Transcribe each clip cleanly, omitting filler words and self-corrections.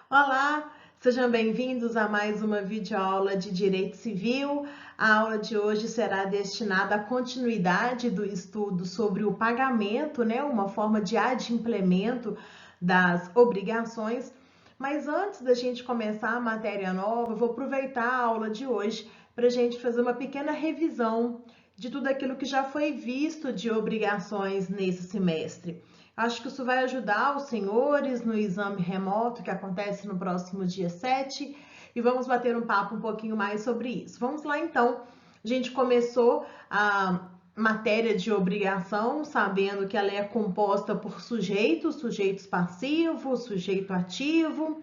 Olá, sejam bem-vindos a mais uma videoaula de Direito Civil. A aula de hoje será destinada à continuidade do estudo sobre o pagamento, uma forma de adimplemento das obrigações. Mas antes da gente começar a matéria nova, eu vou aproveitar a aula de hoje para a gente fazer uma pequena revisão de tudo aquilo que já foi visto de obrigações nesse semestre. Acho que isso vai ajudar os senhores no exame remoto que acontece no próximo dia 7 e vamos bater um papo um pouquinho mais sobre isso. Vamos lá então. A gente começou a matéria de obrigação, sabendo que ela é composta por sujeitos passivos, sujeito ativo,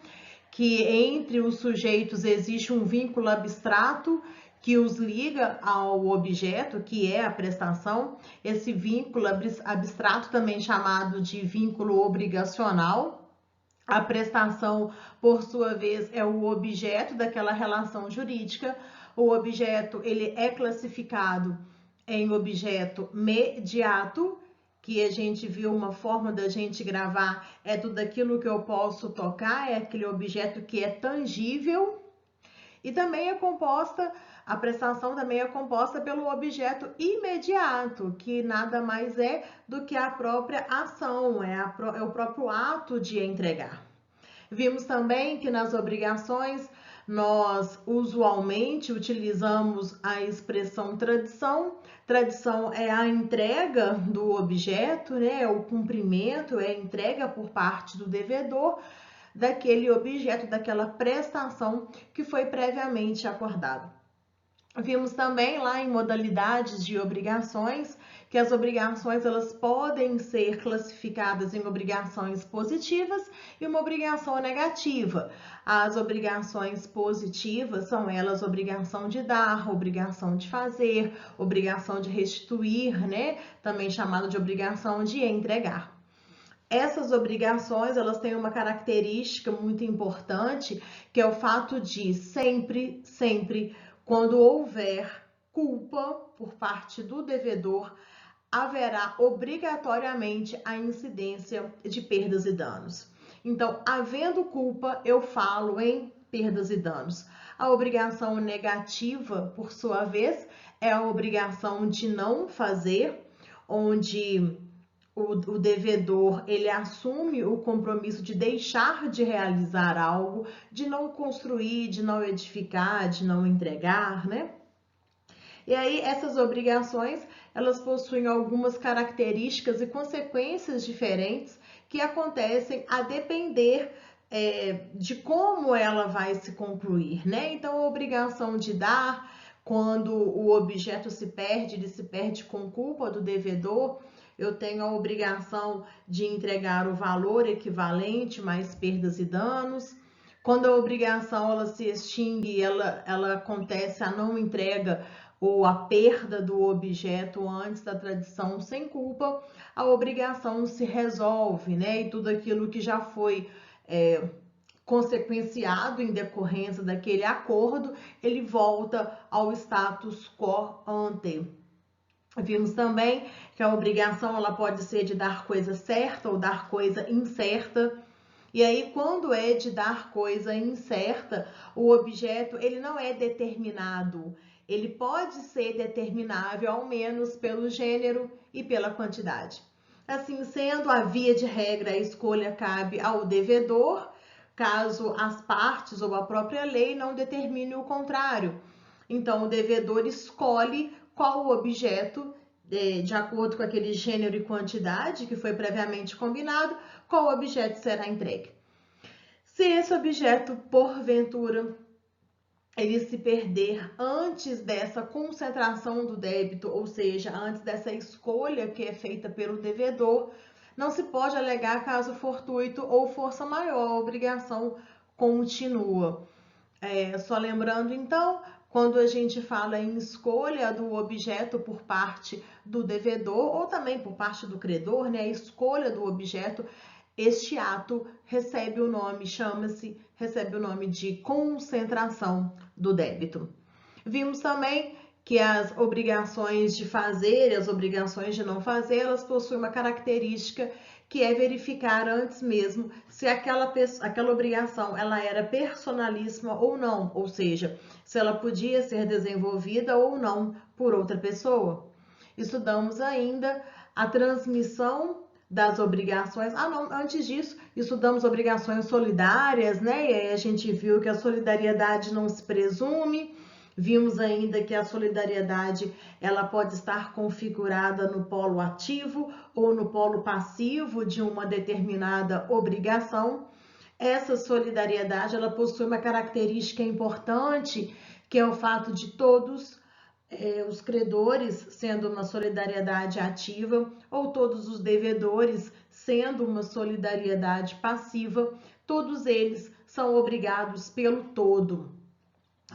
que entre os sujeitos existe um vínculo abstrato que os liga ao objeto, que é a prestação. Esse vínculo abstrato, também chamado de vínculo obrigacional. A prestação, por sua vez, é o objeto daquela relação jurídica. O objeto ele é classificado em objeto mediato, que a gente viu uma forma da gente gravar, é tudo aquilo que eu posso tocar, é aquele objeto que é tangível. E também a prestação também é composta pelo objeto imediato, que nada mais é do que a própria ação, é o próprio ato de entregar. Vimos também que nas obrigações nós usualmente utilizamos a expressão tradição. Tradição é a entrega do objeto, é o cumprimento, é a entrega por parte do devedor daquele objeto, daquela prestação que foi previamente acordado. Vimos também lá em modalidades de obrigações que as obrigações elas podem ser classificadas em obrigações positivas e uma obrigação negativa. As obrigações positivas são elas obrigação de dar, obrigação de fazer, obrigação de restituir, também chamado de obrigação de entregar. Essas obrigações, elas têm uma característica muito importante, que é o fato de sempre, quando houver culpa por parte do devedor, haverá obrigatoriamente a incidência de perdas e danos. Então, havendo culpa, eu falo em perdas e danos. A obrigação negativa, por sua vez, é a obrigação de não fazer, onde o devedor ele assume o compromisso de deixar de realizar algo, de não construir, de não edificar, de não entregar, E aí essas obrigações elas possuem algumas características e consequências diferentes que acontecem a depender de como ela vai se concluir, Então a obrigação de dar, quando o objeto se perde, ele se perde com culpa do devedor. Eu tenho a obrigação de entregar o valor equivalente mais perdas e danos. Quando a obrigação ela se extingue, ela acontece a não entrega ou a perda do objeto antes da tradição sem culpa, a obrigação se resolve, E tudo aquilo que já foi consequenciado em decorrência daquele acordo, ele volta ao status quo ante. Vimos também que a obrigação ela pode ser de dar coisa certa ou dar coisa incerta. E aí, quando é de dar coisa incerta, o objeto ele não é determinado. Ele pode ser determinável, ao menos pelo gênero e pela quantidade. Assim sendo, a via de regra, a escolha cabe ao devedor, caso as partes ou a própria lei não determine o contrário. Então, o devedor escolhe qual o objeto, de acordo com aquele gênero e quantidade que foi previamente combinado, qual objeto será entregue. Se esse objeto, porventura, ele se perder antes dessa concentração do débito, ou seja, antes dessa escolha que é feita pelo devedor, não se pode alegar caso fortuito ou força maior, a obrigação continua. Só lembrando, então, quando a gente fala em escolha do objeto por parte do devedor ou também por parte do credor, a escolha do objeto, este ato recebe o nome de concentração do débito. Vimos também que as obrigações de fazer e as obrigações de não fazer, elas possuem uma característica que é verificar antes mesmo se aquela obrigação ela era personalíssima ou não, ou seja, se ela podia ser desenvolvida ou não por outra pessoa. Estudamos ainda a transmissão das obrigações. Ah, não, antes disso, estudamos obrigações solidárias, né? E aí a gente viu que a solidariedade não se presume. Vimos ainda que a solidariedade ela pode estar configurada no polo ativo ou no polo passivo de uma determinada obrigação. Essa solidariedade ela possui uma característica importante, que é o fato de todos os credores sendo uma solidariedade ativa ou todos os devedores sendo uma solidariedade passiva, todos eles são obrigados pelo todo.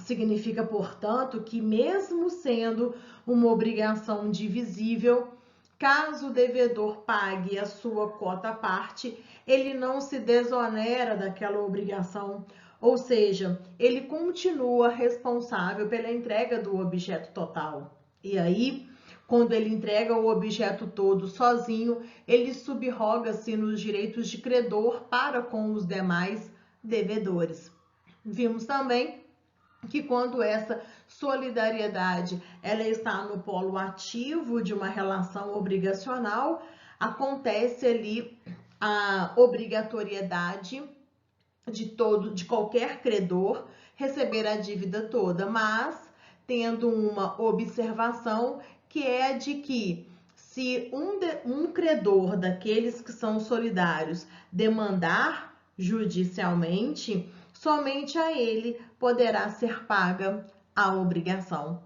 Significa, portanto, que mesmo sendo uma obrigação divisível, caso o devedor pague a sua quota à parte, ele não se desonera daquela obrigação, ou seja, ele continua responsável pela entrega do objeto total. E aí, quando ele entrega o objeto todo sozinho, ele subroga-se nos direitos de credor para com os demais devedores. Vimos também que quando essa solidariedade ela está no polo ativo de uma relação obrigacional, acontece ali a obrigatoriedade de qualquer credor receber a dívida toda, mas tendo uma observação que é a de que se um credor daqueles que são solidários demandar judicialmente, somente a ele poderá ser paga a obrigação.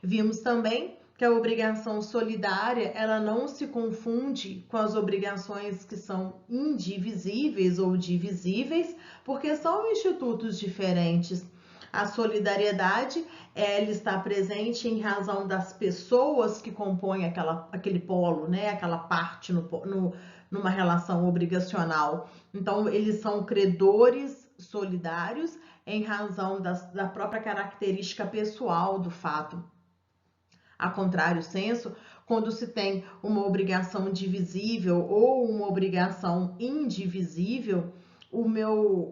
Vimos também que a obrigação solidária ela não se confunde com as obrigações que são indivisíveis ou divisíveis, porque são institutos diferentes. A solidariedade ela está presente em razão das pessoas que compõem aquele polo, né? Aquela parte numa relação obrigacional. Então, eles são credores solidários em razão da própria característica pessoal do fato. A contrário senso, quando se tem uma obrigação divisível ou uma obrigação indivisível,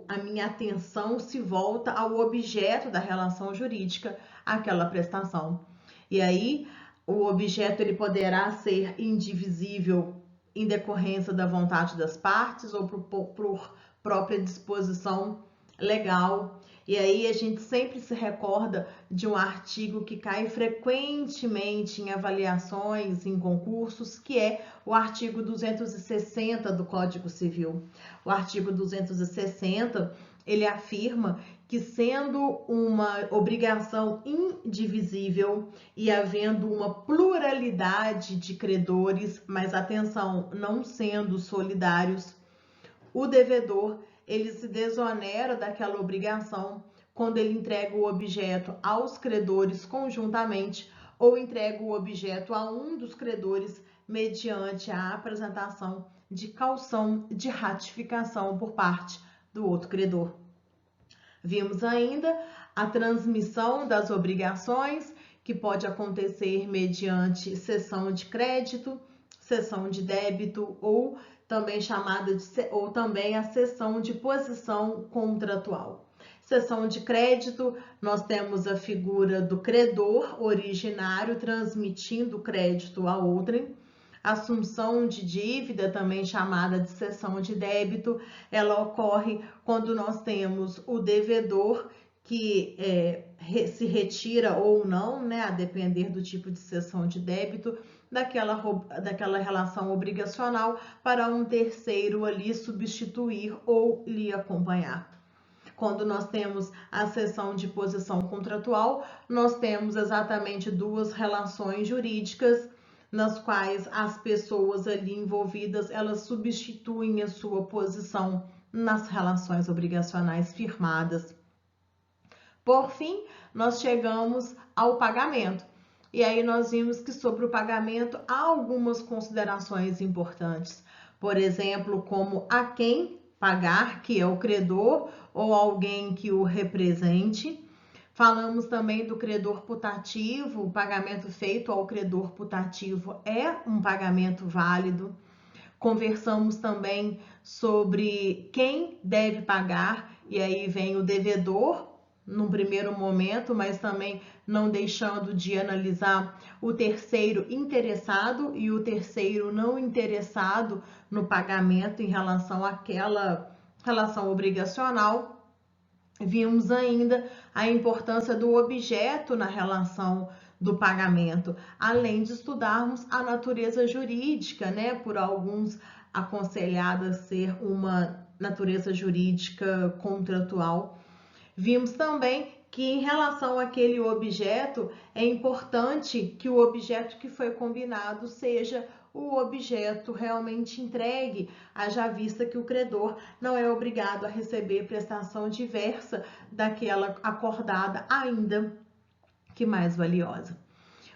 a minha atenção se volta ao objeto da relação jurídica, aquela prestação. E aí, o objeto ele poderá ser indivisível em decorrência da vontade das partes ou por própria disposição legal. E aí a gente sempre se recorda de um artigo que cai frequentemente em avaliações, em concursos, que é o artigo 260 do Código Civil. O artigo 260, ele afirma que sendo uma obrigação indivisível e havendo uma pluralidade de credores, mas atenção, não sendo solidários, o devedor ele se desonera daquela obrigação quando ele entrega o objeto aos credores conjuntamente ou entrega o objeto a um dos credores mediante a apresentação de caução de ratificação por parte do outro credor. Vimos ainda a transmissão das obrigações, que pode acontecer mediante cessão de crédito, cessão de débito ou também a cessão de posição contratual. Cessão de crédito, nós temos a figura do credor originário transmitindo crédito a outrem. Assunção de dívida, também chamada de cessão de débito, ela ocorre quando nós temos o devedor que se retira ou não, né, a depender do tipo de cessão de débito, daquela relação obrigacional para um terceiro ali substituir ou lhe acompanhar. Quando nós temos a cessão de posição contratual, nós temos exatamente duas relações jurídicas nas quais as pessoas ali envolvidas, elas substituem a sua posição nas relações obrigacionais firmadas. Por fim, nós chegamos ao pagamento. E aí nós vimos que sobre o pagamento há algumas considerações importantes. Por exemplo, como a quem pagar, que é o credor ou alguém que o represente. Falamos também do credor putativo, o pagamento feito ao credor putativo é um pagamento válido. Conversamos também sobre quem deve pagar, e aí vem o devedor, num primeiro momento, mas também não deixando de analisar o terceiro interessado e o terceiro não interessado no pagamento em relação àquela relação obrigacional. Vimos ainda a importância do objeto na relação do pagamento, além de estudarmos a natureza jurídica, né, por alguns aconselhada ser uma natureza jurídica contratual. Vimos também que em relação àquele objeto, é importante que o objeto que foi combinado seja o objeto realmente entregue, haja vista que o credor não é obrigado a receber prestação diversa daquela acordada, ainda que mais valiosa.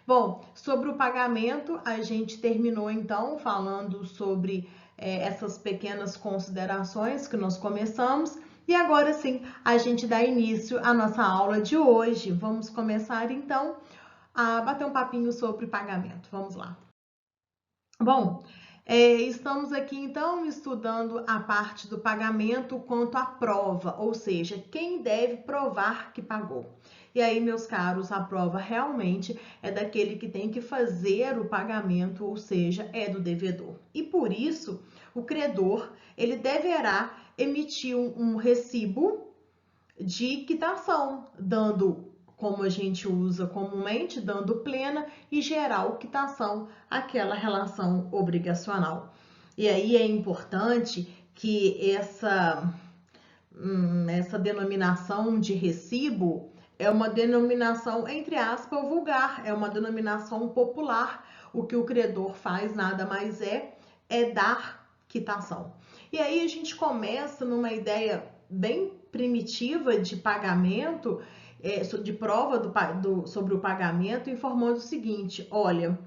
Bom, sobre o pagamento, a gente terminou então falando sobre essas pequenas considerações que nós começamos. E agora sim, a gente dá início à nossa aula de hoje. Vamos começar então a bater um papinho sobre pagamento. Vamos lá. Bom, estamos aqui então estudando a parte do pagamento quanto à prova, ou seja, quem deve provar que pagou. E aí, meus caros, a prova realmente é daquele que tem que fazer o pagamento, ou seja, é do devedor. E por isso, o credor, ele deverá emitir um recibo de quitação, dando, como a gente usa comumente, dando plena e geral quitação àquela relação obrigacional. E aí é importante que essa denominação de recibo é uma denominação, entre aspas, vulgar, é uma denominação popular. O que o credor faz nada mais é dar quitação. E aí a gente começa numa ideia bem primitiva de pagamento, de prova sobre o pagamento, informando o seguinte: olha,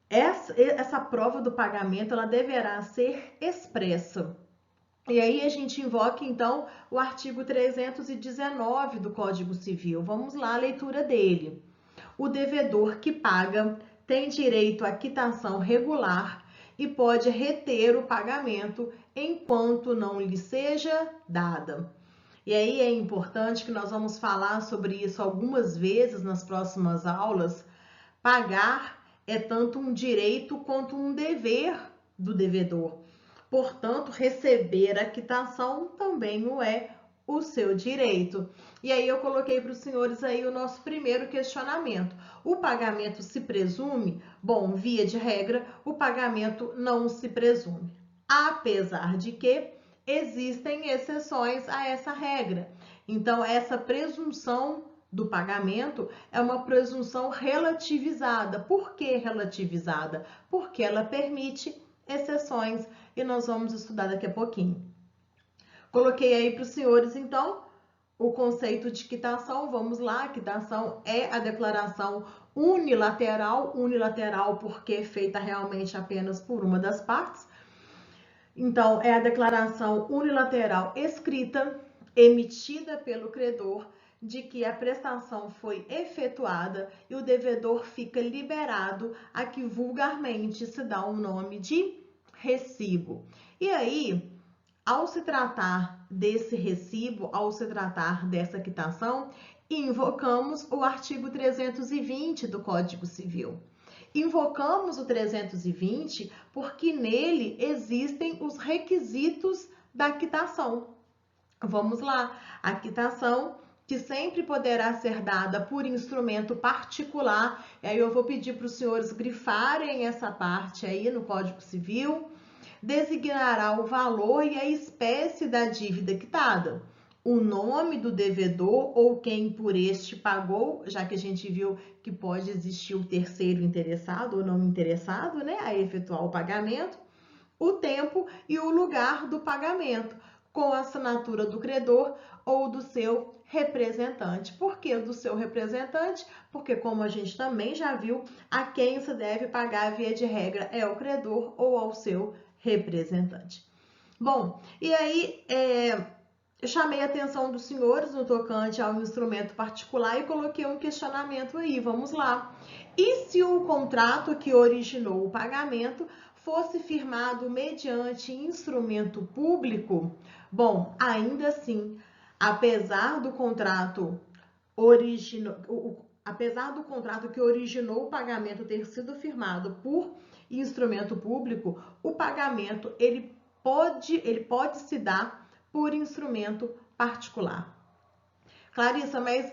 essa prova do pagamento ela deverá ser expressa. E aí a gente invoca então o artigo 319 do Código Civil. Vamos lá, a leitura dele. O devedor que paga tem direito à quitação regular e pode reter o pagamento enquanto não lhe seja dada. E aí é importante que nós vamos falar sobre isso algumas vezes nas próximas aulas. Pagar é tanto um direito quanto um dever do devedor. Portanto, receber a quitação também o é o seu direito. E aí eu coloquei para os senhores aí o nosso primeiro questionamento. O pagamento se presume? Bom, via de regra, o pagamento não se presume. Apesar de que existem exceções a essa regra. Então, essa presunção do pagamento é uma presunção relativizada. Por que relativizada? Porque ela permite exceções e nós vamos estudar daqui a pouquinho. Coloquei aí para os senhores, então, o conceito de quitação. Vamos lá, quitação é a declaração unilateral porque é feita realmente apenas por uma das partes. Então, é a declaração unilateral escrita, emitida pelo credor, de que a prestação foi efetuada e o devedor fica liberado a que vulgarmente se dá o nome de recibo. E aí, ao se tratar desse recibo, ao se tratar dessa quitação, invocamos o artigo 320 do Código Civil. Invocamos o 320 porque nele existem os requisitos da quitação. Vamos lá, a quitação que sempre poderá ser dada por instrumento particular, e aí eu vou pedir para os senhores grifarem essa parte aí no Código Civil, designará o valor e a espécie da dívida quitada, o nome do devedor ou quem por este pagou, já que a gente viu que pode existir o terceiro interessado ou não interessado, né, a efetuar o pagamento, o tempo e o lugar do pagamento, com a assinatura do credor ou do seu representante. Por que do seu representante? Porque, como a gente também já viu, a quem se deve pagar via de regra é o credor ou ao seu representante. Bom, e aí eu chamei a atenção dos senhores no tocante ao instrumento particular e coloquei um questionamento aí. Vamos lá. E se o contrato que originou o pagamento fosse firmado mediante instrumento público, bom, ainda assim, apesar do contrato que originou o pagamento ter sido firmado por instrumento público, o pagamento ele pode se dar por instrumento particular. Clarissa, mas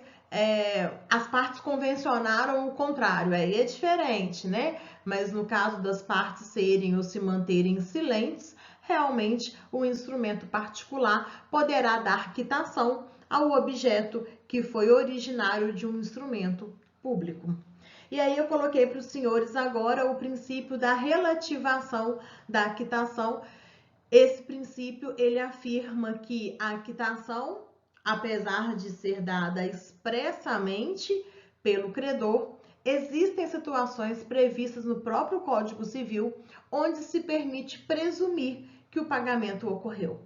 as partes convencionaram o contrário, aí é diferente, né? Mas no caso das partes serem ou se manterem silentes, realmente o instrumento particular poderá dar quitação ao objeto que foi originário de um instrumento público. E aí eu coloquei para os senhores agora o princípio da relativação da quitação. Esse princípio, ele afirma que a quitação, apesar de ser dada expressamente pelo credor, existem situações previstas no próprio Código Civil onde se permite presumir que o pagamento ocorreu.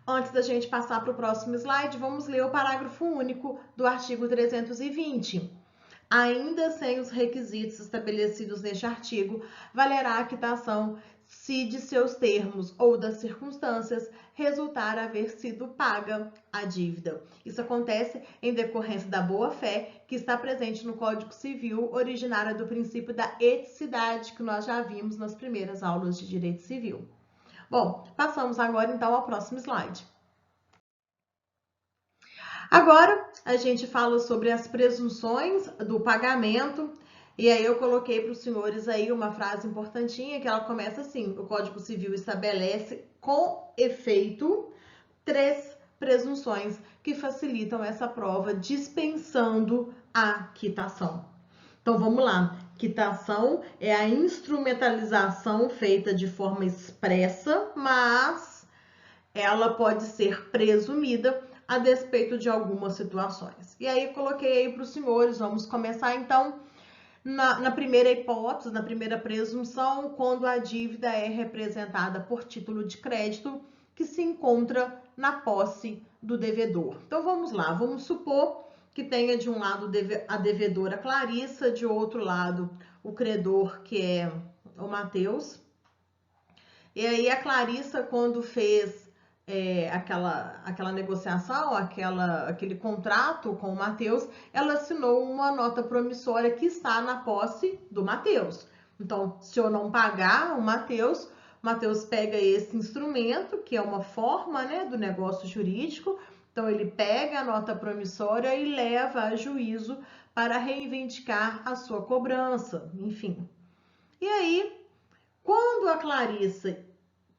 Antes da gente passar para o próximo slide, vamos ler o parágrafo único do artigo 320. Ainda sem os requisitos estabelecidos neste artigo, valerá a quitação se de seus termos ou das circunstâncias resultar haver sido paga a dívida. Isso acontece em decorrência da boa-fé que está presente no Código Civil, originária do princípio da eticidade, que nós já vimos nas primeiras aulas de Direito Civil. Bom, passamos agora então ao próximo slide. Agora, a gente fala sobre as presunções do pagamento, e aí eu coloquei para os senhores aí uma frase importantinha, que ela começa assim: o Código Civil estabelece com efeito 3 presunções que facilitam essa prova, dispensando a quitação. Então, vamos lá. Quitação é a instrumentalização feita de forma expressa, mas ela pode ser presumida a despeito de algumas situações. E aí, coloquei aí para os senhores, vamos começar então na primeira hipótese, na primeira presunção, quando a dívida é representada por título de crédito que se encontra na posse do devedor. Então, vamos lá, vamos supor que tenha de um lado a devedora Clarissa, de outro lado o credor, que é o Matheus. E aí, a Clarissa, quando fez aquela negociação, aquele contrato com o Matheus, ela assinou uma nota promissória que está na posse do Matheus. Então, se eu não pagar o Matheus pega esse instrumento, que é uma forma, né, do negócio jurídico. Então, ele pega a nota promissória e leva a juízo para reivindicar a sua cobrança, enfim. E aí, quando a Clarissa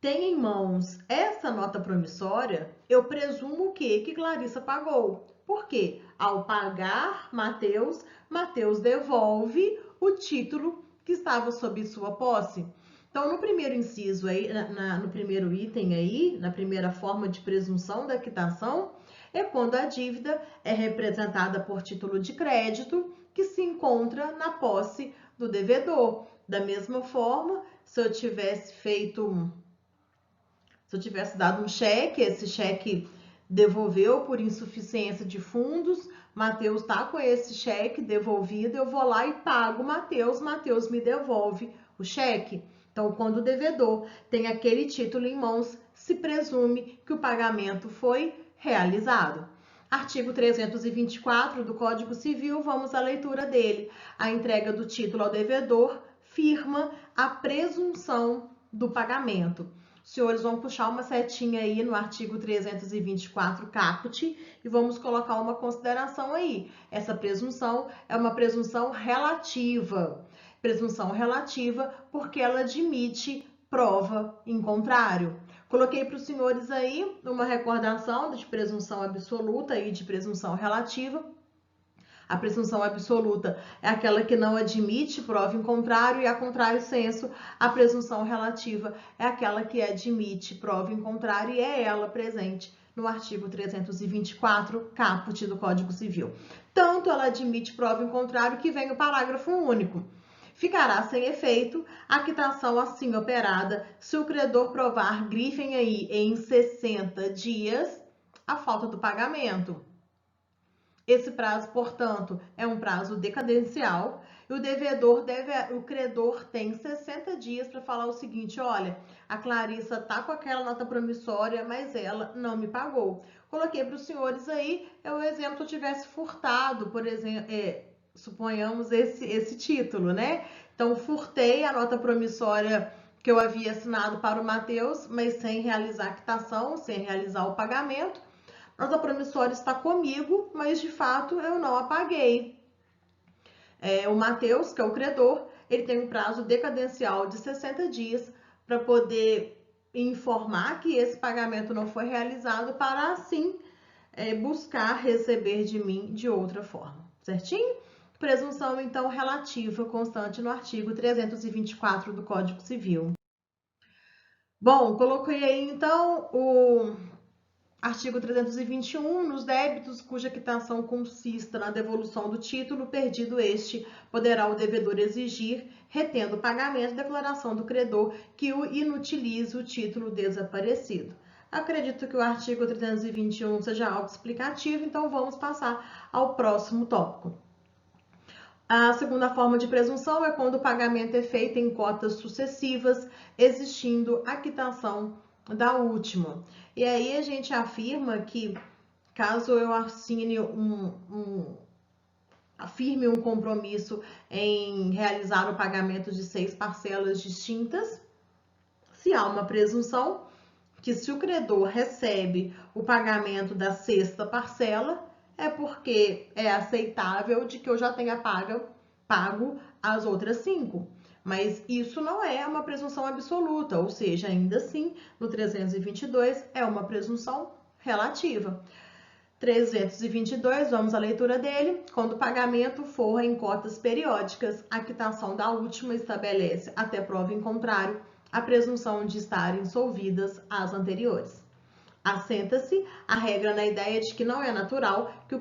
tem em mãos essa nota promissória, eu presumo que Clarissa pagou. Por quê? Ao pagar Matheus devolve o título que estava sob sua posse. Então, no primeiro inciso aí, no primeiro item aí, na primeira forma de presunção da quitação, é quando a dívida é representada por título de crédito que se encontra na posse do devedor. Da mesma forma, se eu tivesse dado um cheque, esse cheque devolveu por insuficiência de fundos, Matheus está com esse cheque devolvido, eu vou lá e pago Matheus me devolve o cheque. Então, quando o devedor tem aquele título em mãos, se presume que o pagamento foi realizado. Artigo 324 do Código Civil, vamos à leitura dele. A entrega do título ao devedor firma a presunção do pagamento. Os senhores vão puxar uma setinha aí no artigo 324 caput e vamos colocar uma consideração aí. Essa presunção é uma presunção relativa. Presunção relativa porque ela admite prova em contrário. Coloquei para os senhores aí uma recordação de presunção absoluta e de presunção relativa. A presunção absoluta é aquela que não admite prova em contrário, e a contrário sensu, a presunção relativa é aquela que admite prova em contrário, e é ela presente no artigo 324, caput do Código Civil. Tanto ela admite prova em contrário que vem o parágrafo único. Ficará sem efeito a quitação assim operada se o credor provar, grifem aí, em 60 dias a falta do pagamento. Esse prazo, portanto, é um prazo decadencial e o credor tem 60 dias para falar o seguinte: olha, a Clarissa tá com aquela nota promissória, mas ela não me pagou. Coloquei para os senhores aí, é o exemplo se eu tivesse furtado, por exemplo, suponhamos esse título, né? Então, furtei a nota promissória que eu havia assinado para o Matheus, mas sem realizar a quitação, sem realizar o pagamento. A nota promissória está comigo, mas de fato eu não a paguei. O Matheus, que é o credor, ele tem um prazo decadencial de 60 dias para poder informar que esse pagamento não foi realizado, para assim buscar receber de mim de outra forma, certinho? Presunção, então, relativa constante no artigo 324 do Código Civil. Bom, coloquei aí, então, o artigo 321, nos débitos cuja quitação consista na devolução do título perdido este, poderá o devedor exigir, retendo o pagamento, declaração do credor que o inutilize o título desaparecido. Acredito que o artigo 321 seja autoexplicativo, então vamos passar ao próximo tópico. A segunda forma de presunção é quando o pagamento é feito em cotas sucessivas, existindo a quitação da última. E aí a gente afirma que, caso eu afirme um compromisso em realizar o pagamento de 6 parcelas distintas, se há uma presunção que, se o credor recebe o pagamento da 6ª parcela, é porque é aceitável de que eu já tenha pago as outras 5. Mas isso não é uma presunção absoluta, ou seja, ainda assim, no 322 é uma presunção relativa. 322, vamos à leitura dele. Quando o pagamento for em cotas periódicas, a quitação da última estabelece, até prova em contrário, a presunção de estarem solvidas as anteriores. Assenta-se a regra na ideia de que não é natural o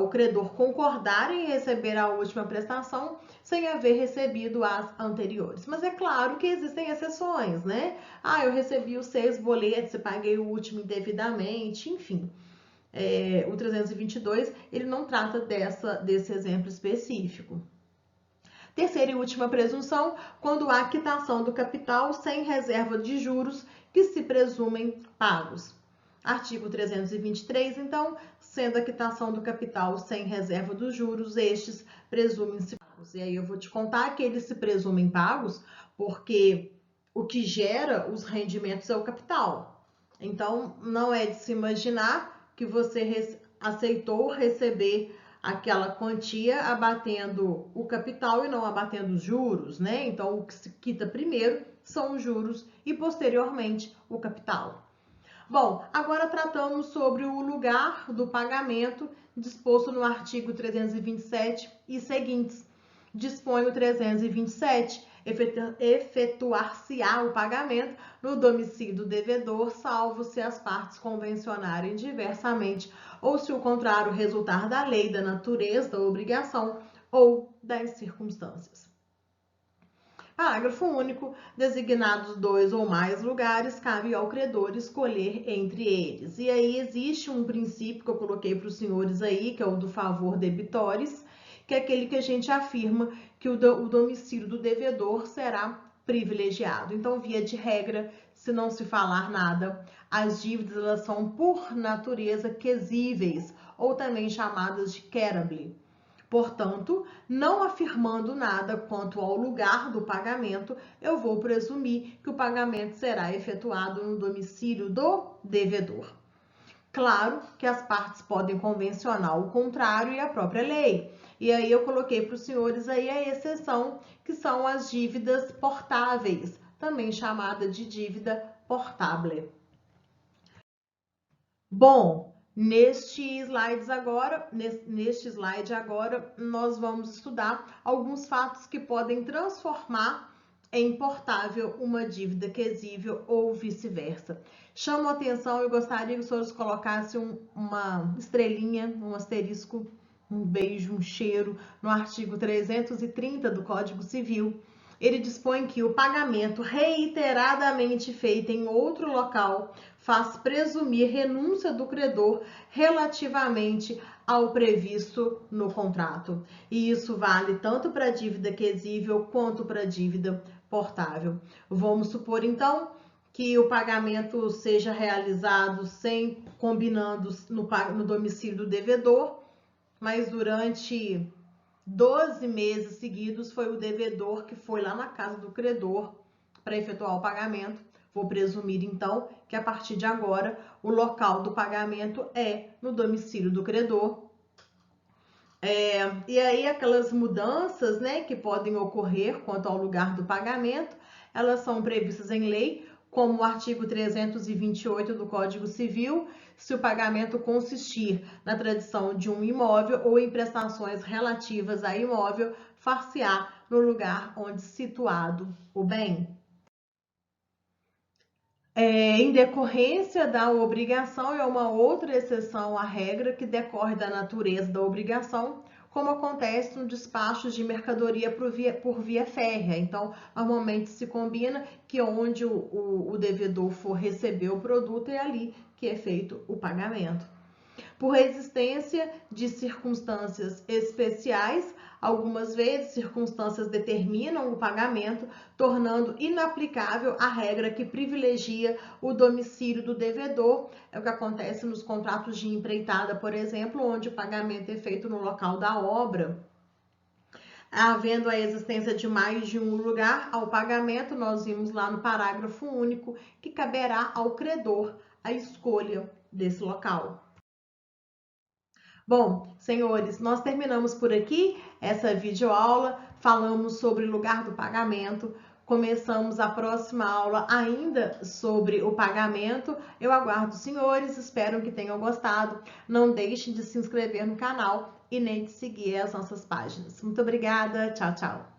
credor concordar em receber a última prestação sem haver recebido as anteriores. Mas é claro que existem exceções, né? Eu recebi os 6 boletos e paguei o último indevidamente, enfim. O 322, ele não trata desse exemplo específico. Terceira e última presunção, quando há quitação do capital sem reserva de juros que se presumem pagos. Artigo 323, então, sendo a quitação do capital sem reserva dos juros, estes presumem-se pagos. E aí eu vou te contar que eles se presumem pagos porque o que gera os rendimentos é o capital. Então, não é de se imaginar que você aceitou receber aquela quantia abatendo o capital e não abatendo os juros, né? Então, o que se quita primeiro são os juros e, posteriormente, o capital. Bom, agora tratamos sobre o lugar do pagamento disposto no artigo 327 e seguintes. Dispõe o 327, efetuar-se-á o pagamento no domicílio do devedor, salvo se as partes convencionarem diversamente ou se o contrário resultar da lei, da natureza da obrigação ou das circunstâncias. Parágrafo único. Designados 2 ou mais lugares, cabe ao credor escolher entre eles. E aí existe um princípio que eu coloquei para os senhores aí, que é o do favor debitores, que é aquele que a gente afirma que o domicílio do devedor será privilegiado. Então, via de regra, se não se falar nada, as dívidas elas são, por natureza, quesíveis, ou também chamadas de querable. Portanto, não afirmando nada quanto ao lugar do pagamento, eu vou presumir que o pagamento será efetuado no domicílio do devedor. Claro que as partes podem convencionar o contrário e a própria lei. E aí eu coloquei para os senhores aí a exceção, que são as dívidas portáveis, também chamada de dívida portable. Bom, neste slide agora, nós vamos estudar alguns fatos que podem transformar em portável uma dívida quesível ou vice-versa. Chamo a atenção e gostaria que os senhores colocassem uma estrelinha, um asterisco, um beijo, um cheiro no artigo 330 do Código Civil, ele dispõe que o pagamento reiteradamente feito em outro local faz presumir renúncia do credor relativamente ao previsto no contrato. E isso vale tanto para a dívida quesível quanto para a dívida portável. Vamos supor, então, que o pagamento seja realizado sem combinando no domicílio do devedor, mas durante 12 meses seguidos foi o devedor que foi lá na casa do credor para efetuar o pagamento. Vou presumir, então, que a partir de agora o local do pagamento é no domicílio do credor. E aí aquelas mudanças, né, que podem ocorrer quanto ao lugar do pagamento, elas são previstas em lei, como o artigo 328 do Código Civil, se o pagamento consistir na tradição de um imóvel ou em prestações relativas a imóvel, far-se-á no lugar onde situado o bem. Em decorrência da obrigação, é uma outra exceção à regra que decorre da natureza da obrigação, como acontece no despacho de mercadoria por via férrea. Então, normalmente se combina que onde o devedor for receber o produto é ali que é feito o pagamento. Por existência de circunstâncias especiais, algumas vezes circunstâncias determinam o pagamento, tornando inaplicável a regra que privilegia o domicílio do devedor. É o que acontece nos contratos de empreitada, por exemplo, onde o pagamento é feito no local da obra. Havendo a existência de mais de um lugar ao pagamento, nós vimos lá no parágrafo único que caberá ao credor a escolha desse local. Bom, senhores, nós terminamos por aqui essa videoaula, falamos sobre o lugar do pagamento, começamos a próxima aula ainda sobre o pagamento. Eu aguardo os senhores, espero que tenham gostado. Não deixem de se inscrever no canal e nem de seguir as nossas páginas. Muito obrigada, tchau, tchau.